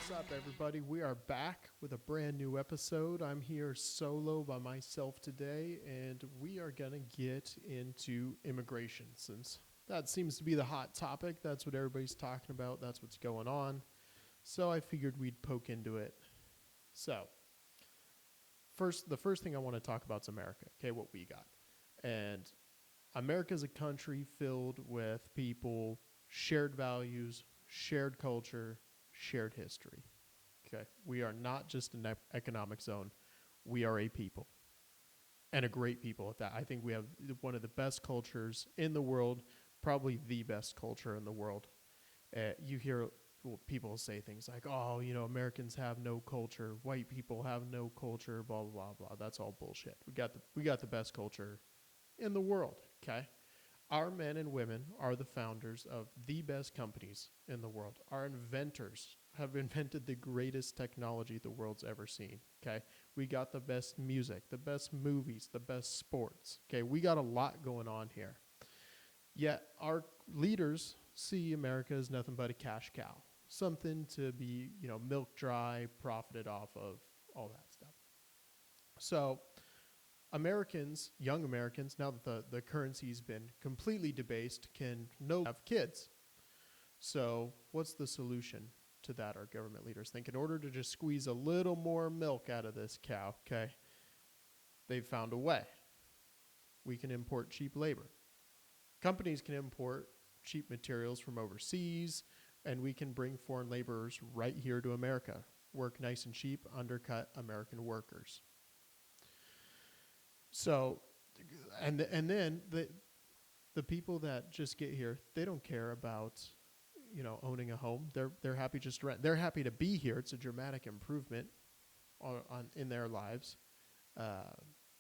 What's up, everybody? We are back with a brand new episode. I'm here solo by myself today, and we are going to get into immigration since that seems to be the hot topic. That's what everybody's talking about. That's what's going on. So I figured we'd poke into it. So, the first thing I want to talk about is America, okay, what we got. And America is a country filled with people, shared values, shared culture, shared history. Okay, we are not just an economic zone. We are a people, and a great people at that. I think we have one of the best cultures in the world, probably the best culture in the world. You hear people say things like, "Oh, Americans have no culture. White people have no culture." Blah blah blah blah. That's all bullshit. We got the best culture in the world. Okay. Our men and women are the founders of the best companies in the world. Our inventors have invented the greatest technology the world's ever seen, okay? We got the best music, the best movies, the best sports, okay? We got a lot going on here. Yet our leaders see America as nothing but a cash cow, something to be, milk dry, profited off of, all that stuff. So young Americans, now that the currency's been completely debased, can no have kids. So what's the solution to that? Our government leaders think in order to just squeeze a little more milk out of this cow, okay, they've found a way. We can import cheap labor. Companies can import cheap materials from overseas, and we can bring foreign laborers right here to America, work nice and cheap, undercut American workers. So, and then the people that just get here, they don't care about, owning a home. They're happy just to rent. They're happy to be here. It's a dramatic improvement in their lives.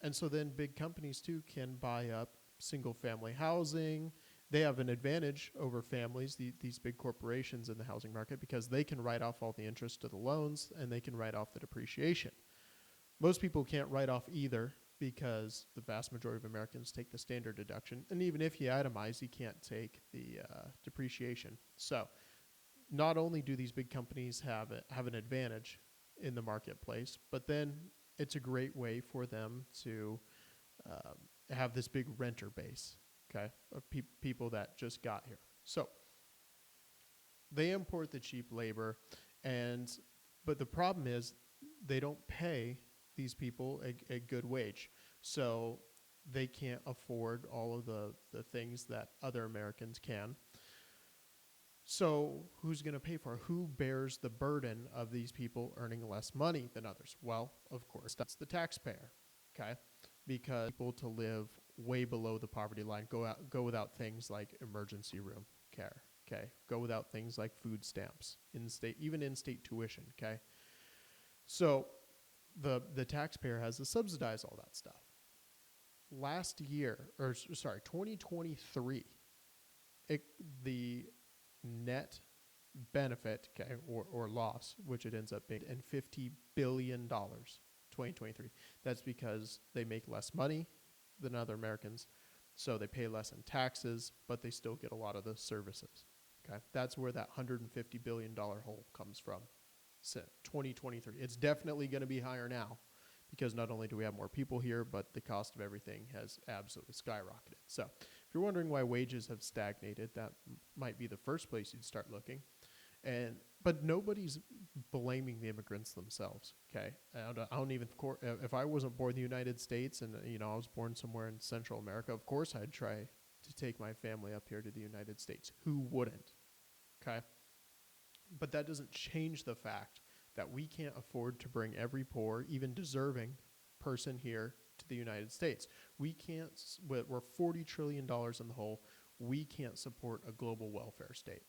And so then big companies too can buy up single family housing. They have an advantage over families, these big corporations in the housing market, because they can write off all the interest to the loans and they can write off the depreciation. Most people can't write off either, because the vast majority of Americans take the standard deduction. And even if you itemize, you can't take the depreciation. So not only do these big companies have an advantage in the marketplace, but then it's a great way for them to have this big renter base, okay, of people that just got here. So they import the cheap labor, but the problem is they don't pay these people a good wage. So they can't afford all of the things that other Americans can. So who's going to pay for it? Who bears the burden of these people earning less money than others? Well, of course, that's the taxpayer, okay? Because people to live way below the poverty line, go without things like emergency room care, okay? Go without things like food stamps, even in-state tuition, okay? So the taxpayer has to subsidize all that stuff. 2023, the net benefit, okay, or loss, which it ends up being, and $50 billion, 2023. That's because they make less money than other Americans, so they pay less in taxes, but they still get a lot of the services, okay? That's where that $150 billion hole comes from. 2023. It's definitely going to be higher now, because not only do we have more people here, but the cost of everything has absolutely skyrocketed. So if you're wondering why wages have stagnated, that might be the first place you'd start looking. But nobody's blaming the immigrants themselves, okay? I don't even, if I wasn't born in the United States and, I was born somewhere in Central America, of course I'd try to take my family up here to the United States. Who wouldn't, okay? But that doesn't change the fact that we can't afford to bring every poor, even deserving person here to the United States. We're $40 trillion in the hole. We can't support a global welfare state.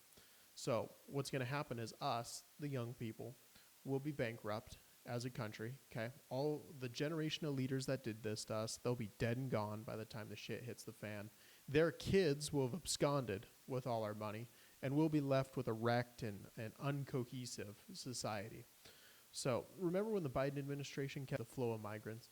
So what's going to happen is us, the young people, will be bankrupt as a country, okay? All the generational leaders that did this to us, they'll be dead and gone by the time the shit hits the fan. Their kids will have absconded with all our money, and we'll be left with a wrecked and uncohesive society. So remember when the Biden administration kept the flow of migrants?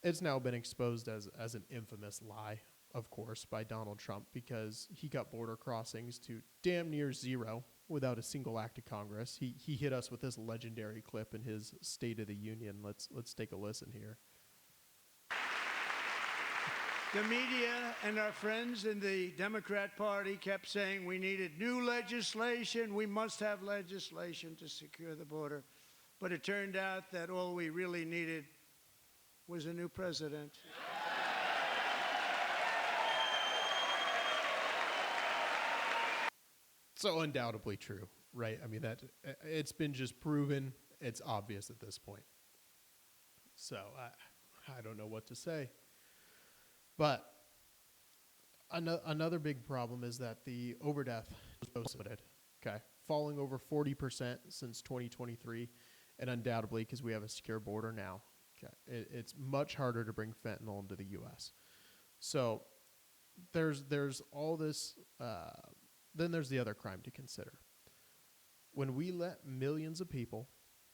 It's now been exposed as an infamous lie, of course, by Donald Trump, because he got border crossings to damn near zero without a single act of Congress. He hit us with this legendary clip in his State of the Union. Let's take a listen here. The media and our friends in the Democrat Party kept saying we needed new legislation. We must have legislation to secure the border. But it turned out that all we really needed was a new president. So undoubtedly true, right? I mean, that it's been just proven. It's obvious at this point. So I don't know what to say. But another big problem is that the overdeath is posted, okay, falling over 40% since 2023, and undoubtedly because we have a secure border now. Okay, it's much harder to bring fentanyl into the U.S. So there's all this. Then there's the other crime to consider. When we let millions of people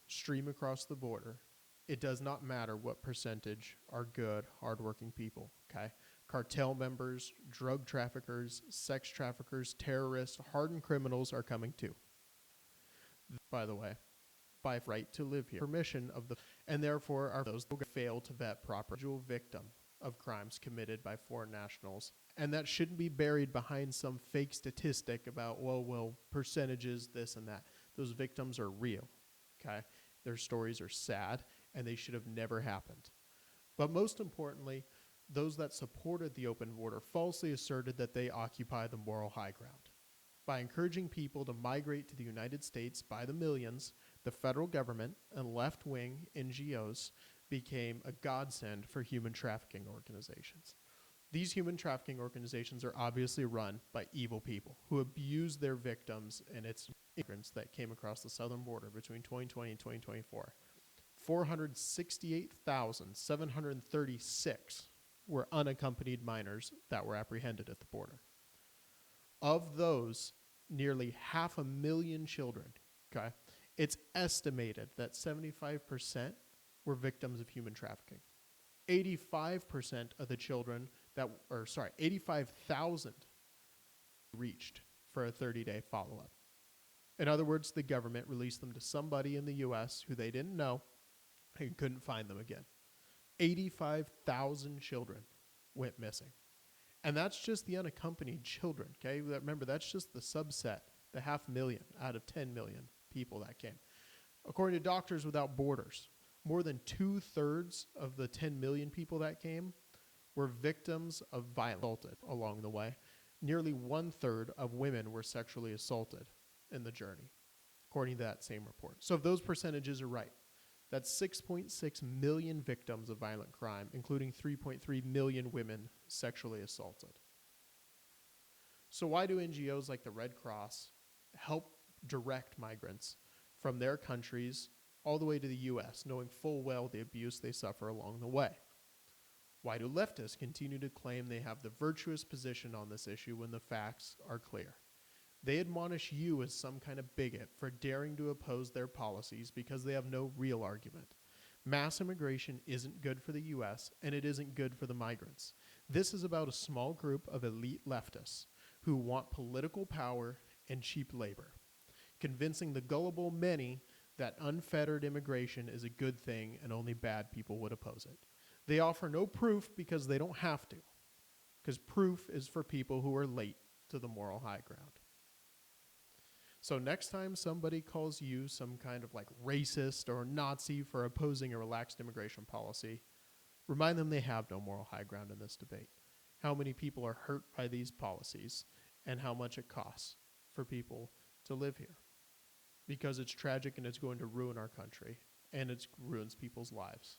stream across the border, it does not matter what percentage are good, hardworking people, okay? Cartel members, drug traffickers, sex traffickers, terrorists, hardened criminals are coming too. By the way, by right to live here, permission of the, and therefore are those who fail to vet proper victim of crimes committed by foreign nationals. And that shouldn't be buried behind some fake statistic about, well, percentages, this and that. Those victims are real, okay? Their stories are sad, and they should have never happened. But most importantly, those that supported the open border falsely asserted that they occupy the moral high ground. By encouraging people to migrate to the United States by the millions, the federal government and left-wing NGOs became a godsend for human trafficking organizations. These human trafficking organizations are obviously run by evil people who abuse their victims, and it's immigrants that came across the southern border between 2020 and 2024. 468,736 were unaccompanied minors that were apprehended at the border. Of those, nearly 500,000 children, okay, it's estimated that 75% were victims of human trafficking. 85% of the children 85,000 reached for a 30-day follow-up. In other words, the government released them to somebody in the U.S. who they didn't know and couldn't find them again. 85,000 children went missing. And that's just the unaccompanied children, okay? Remember, that's just the subset, the 500,000 out of 10 million people that came. According to Doctors Without Borders, more than 2/3 of the 10 million people that came were victims of violence assaulted along the way. Nearly 1/3 of women were sexually assaulted in the journey, according to that same report. So if those percentages are right, that's 6.6 million victims of violent crime, including 3.3 million women sexually assaulted. So why do NGOs like the Red Cross help direct migrants from their countries all the way to the U.S., knowing full well the abuse they suffer along the way? Why do leftists continue to claim they have the virtuous position on this issue when the facts are clear? They admonish you as some kind of bigot for daring to oppose their policies because they have no real argument. Mass immigration isn't good for the U.S., and it isn't good for the migrants. This is about a small group of elite leftists who want political power and cheap labor, convincing the gullible many that unfettered immigration is a good thing and only bad people would oppose it. They offer no proof because they don't have to, because proof is for people who are late to the moral high ground. So next time somebody calls you some kind of like racist or Nazi for opposing a relaxed immigration policy, remind them they have no moral high ground in this debate. How many people are hurt by these policies and how much it costs for people to live here. Because it's tragic and it's going to ruin our country and it ruins people's lives.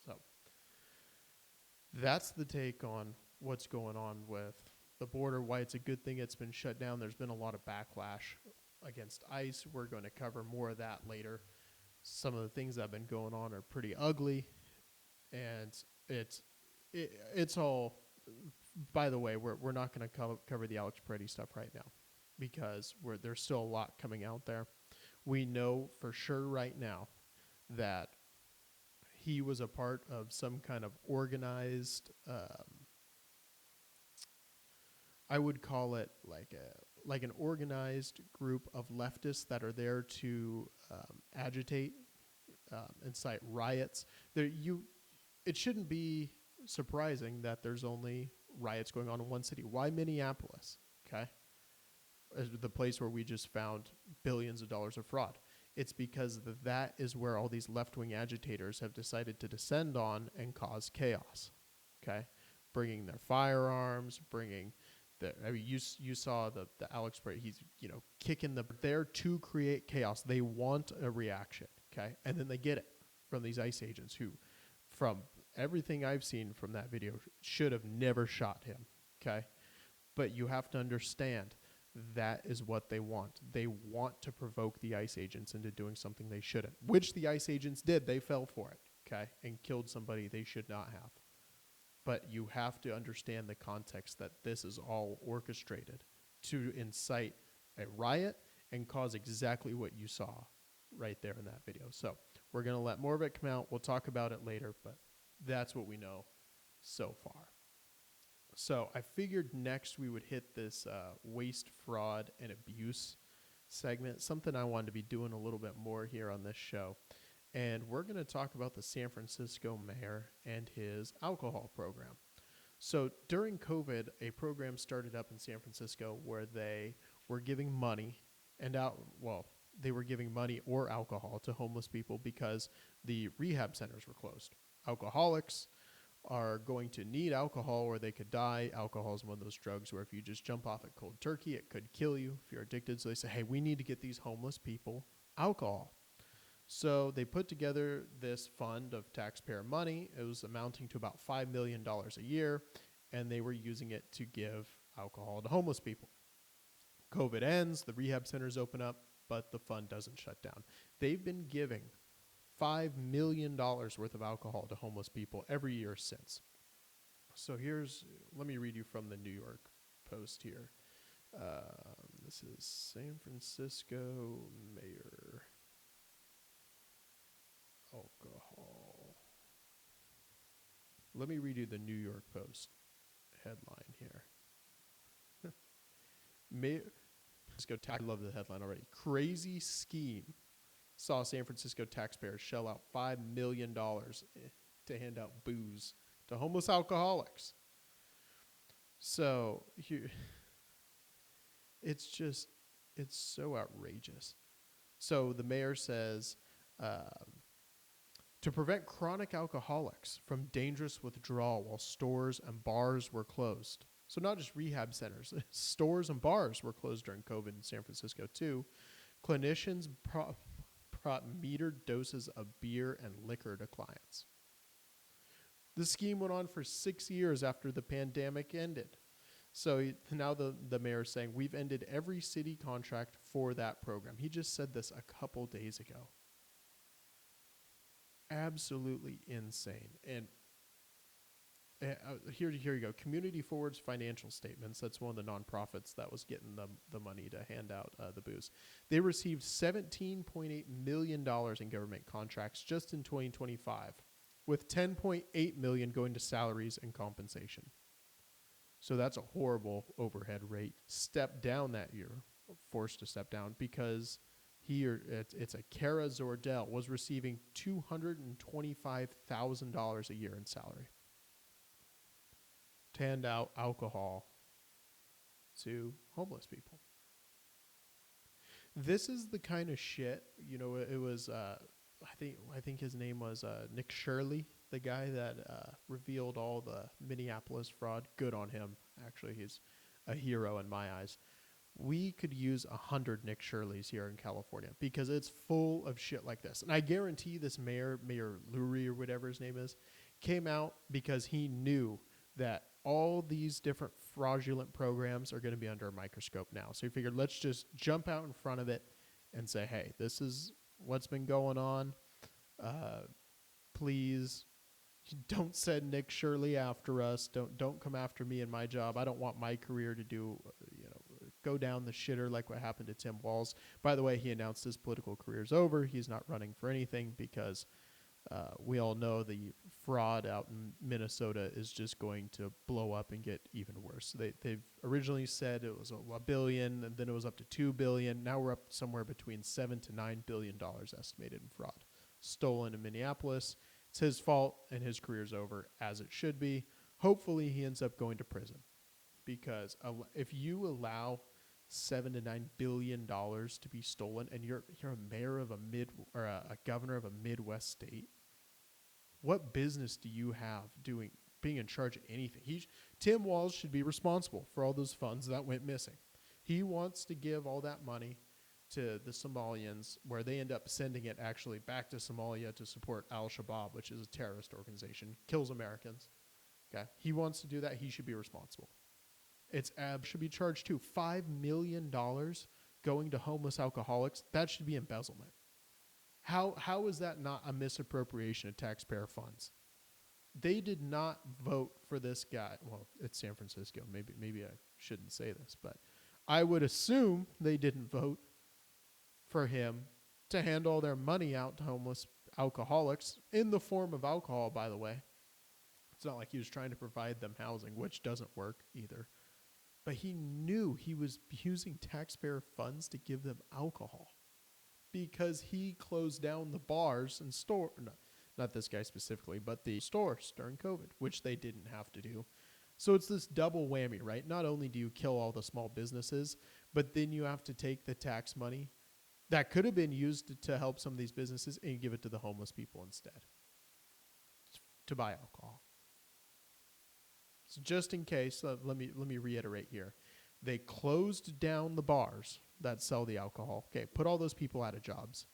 So that's the take on what's going on with the border, why it's a good thing it's been shut down. There's been a lot of backlash against ICE. We're going to cover more of that later. Some of the things that have been going on are pretty ugly, and it's all, by the way, we're not going to cover the Alex Peretti stuff right now because there's still a lot coming out there. We know for sure right now that he was a part of some kind of organized I would call it like an organized group of leftists that are there to agitate, incite riots. It shouldn't be surprising that there's only riots going on in one city. Why Minneapolis? Okay, as the place where we just found billions of dollars of fraud. It's because that is where all these left-wing agitators have decided to descend on and cause chaos. Okay, bringing their firearms, bringing you saw the Alex Spray. He's kicking there to create chaos. They want a reaction. Okay, and then they get it from these ICE agents who, from everything I've seen from that video, should have never shot him. Okay, but you have to understand that is what they want. They want to provoke the ICE agents into doing something they shouldn't, which the ICE agents did. They fell for it. Okay, and killed somebody they should not have. But you have to understand the context that this is all orchestrated to incite a riot and cause exactly what you saw right there in that video. So we're going to let more of it come out. We'll talk about it later, but that's what we know so far. So I figured next we would hit this waste, fraud, and abuse segment, something I wanted to be doing a little bit more here on this show. And we're going to talk about the San Francisco mayor and his alcohol program. So during COVID, a program started up in San Francisco where they were giving money they were giving money or alcohol to homeless people because the rehab centers were closed. Alcoholics are going to need alcohol or they could die. Alcohol is one of those drugs where if you just jump off it cold turkey, it could kill you if you're addicted. So they say, hey, we need to get these homeless people alcohol. So they put together this fund of taxpayer money. It was amounting to about $5 million a year, and they were using it to give alcohol to homeless people. COVID ends, the rehab centers open up, but the fund doesn't shut down. They've been giving $5 million worth of alcohol to homeless people every year since. So let me read you from the New York Post here. This is San Francisco mayor alcohol. Let me read you the New York Post headline here. I love the headline already. Crazy scheme saw San Francisco taxpayers shell out $5 million to hand out booze to homeless alcoholics. So here, it's so outrageous. So the mayor says, to prevent chronic alcoholics from dangerous withdrawal while stores and bars were closed. So not just rehab centers, stores and bars were closed during COVID in San Francisco too. Clinicians brought metered doses of beer and liquor to clients. The scheme went on for 6 years after the pandemic ended. So now the mayor is saying, we've ended every city contract for that program. He just said this a couple days ago. Absolutely insane. And here you go. Community Forward's financial statements. That's one of the nonprofits that was getting the money to hand out the booze. They received $17.8 million in government contracts just in 2025, with $10.8 million going to salaries and compensation. So that's a horrible overhead rate. Stepped down that year, forced to step down because it's a Kara Zordell was receiving $225,000 a year in salary to hand out alcohol to homeless people. This is the kind of shit, it was, I think his name was Nick Shirley, the guy that revealed all the Minneapolis fraud. Good on him. Actually, he's a hero in my eyes. We could use 100 Nick Shirleys here in California because it's full of shit like this. And I guarantee this Mayor Lurie or whatever his name is, came out because he knew that all these different fraudulent programs are going to be under a microscope now. So he figured, let's just jump out in front of it and say, hey, this is what's been going on. Please don't send Nick Shirley after us. Don't come after me and my job. I don't want my career to go down the shitter like what happened to Tim Walz. By the way, he announced his political career is over. He's not running for anything because We all know the fraud out in Minnesota is just going to blow up and get even worse. They've originally said it was a billion, and then it was up to $2 billion. Now we're up somewhere between $7 to $9 billion estimated in fraud stolen in Minneapolis. It's his fault, and his career's over, as it should be. Hopefully, he ends up going to prison, because if you allow $7 to $9 billion to be stolen, and you're a mayor of a governor of a Midwest state, what business do you have being in charge of anything? Tim Walz should be responsible for all those funds that went missing. He wants to give all that money to the Somalians, where they end up sending it actually back to Somalia to support Al-Shabaab, which is a terrorist organization, kills Americans. Okay, he wants to do that. He should be responsible. Should be charged too. $5 million going to homeless alcoholics. That should be embezzlement. How is that not a misappropriation of taxpayer funds? They did not vote for this guy. Well, it's San Francisco. Maybe I shouldn't say this, but I would assume they didn't vote for him to hand all their money out to homeless alcoholics in the form of alcohol, by the way. It's not like he was trying to provide them housing, which doesn't work either. But he knew he was using taxpayer funds to give them alcohol, because he closed down the bars and not this guy specifically, but the stores during COVID, which they didn't have to do. So it's this double whammy, right? Not only do you kill all the small businesses, but then you have to take the tax money that could have been used to help some of these businesses and give it to the homeless people instead to buy alcohol. So just in case, let me reiterate here. They closed down the bars that sell the alcohol. Okay, put all those people out of jobs.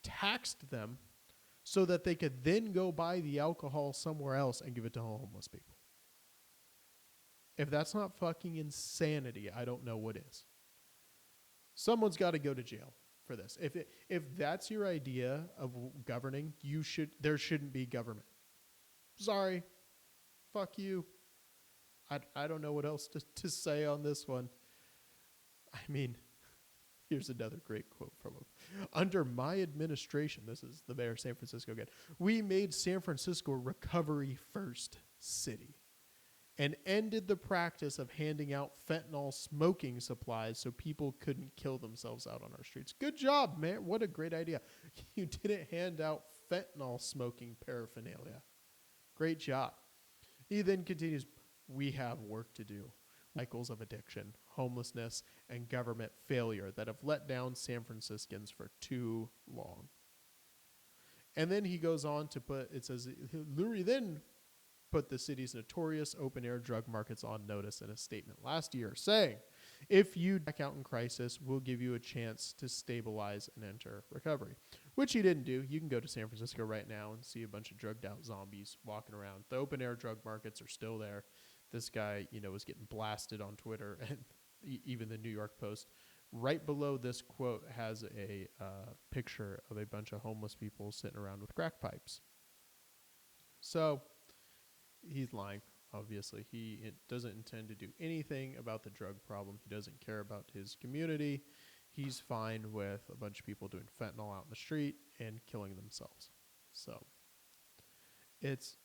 Taxed them so that they could then go buy the alcohol somewhere else and give it to homeless people. If that's not fucking insanity, I don't know what is. Someone's got to go to jail for this. If that's your idea of governing, there shouldn't be government. Sorry. Fuck you. I don't know what else to say on this one. I mean, here's another great quote from him. Under my administration, this is the mayor of San Francisco again, we made San Francisco a recovery first city and ended the practice of handing out fentanyl smoking supplies so people couldn't kill themselves out on our streets. Good job, man. What a great idea. You didn't hand out fentanyl smoking paraphernalia. Great job. He then continues, we have work to do. Cycles of addiction, homelessness, and government failure that have let down San Franciscans for too long. And then he goes on to Lurie then put the city's notorious open-air drug markets on notice in a statement last year, saying, if you back out in crisis, we'll give you a chance to stabilize and enter recovery, which he didn't do. You can go to San Francisco right now and see a bunch of drugged-out zombies walking around. The open-air drug markets are still there. This guy, was getting blasted on Twitter, and even the New York Post. Right below this quote has a picture of a bunch of homeless people sitting around with crack pipes. So he's lying, obviously. He doesn't intend to do anything about the drug problem. He doesn't care about his community. He's fine with a bunch of people doing fentanyl out in the street and killing themselves. So it's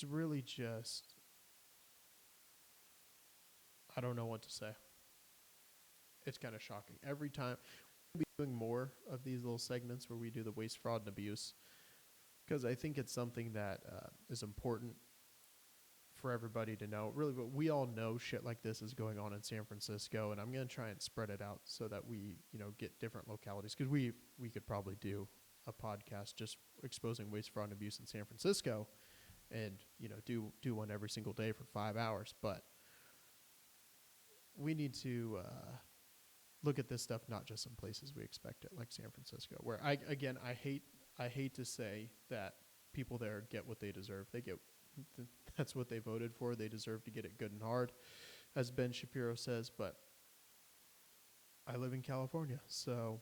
really just, I don't know what to say. It's kind of shocking. Every time we'll be doing more of these little segments where we do the waste, fraud, and abuse, because I think it's something that is important for everybody to know. Really, but we all know shit like this is going on in San Francisco, and I'm going to try and spread it out so that we, get different localities, because we could probably do a podcast just exposing waste, fraud, and abuse in San Francisco, and do one every single day for 5 hours. But we need to look at this stuff not just in places we expect it, like San Francisco, where I hate to say that people there get what they deserve. That's what they voted for. They deserve to get it good and hard, as Ben Shapiro says. But I live in California, so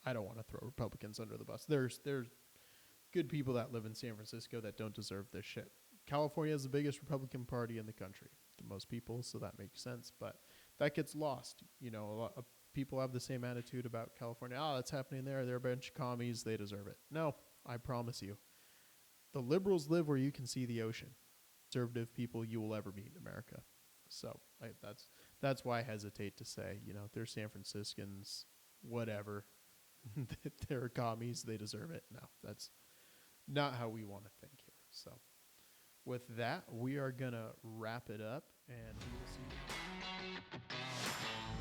I don't want to throw Republicans under the bus. There's good people that live in San Francisco that don't deserve this shit. California is the biggest Republican party in the country, to most people, so that makes sense. But that gets lost. people have the same attitude about California. Oh, that's happening there. They're a bunch of commies. They deserve it. No, I promise you. The liberals live where you can see the ocean. Conservative people you will ever meet in America. So that's why I hesitate to say, they're San Franciscans, whatever. They're commies. They deserve it. No, that's not how we want to think here. So with that, we are going to wrap it up, and we will see you.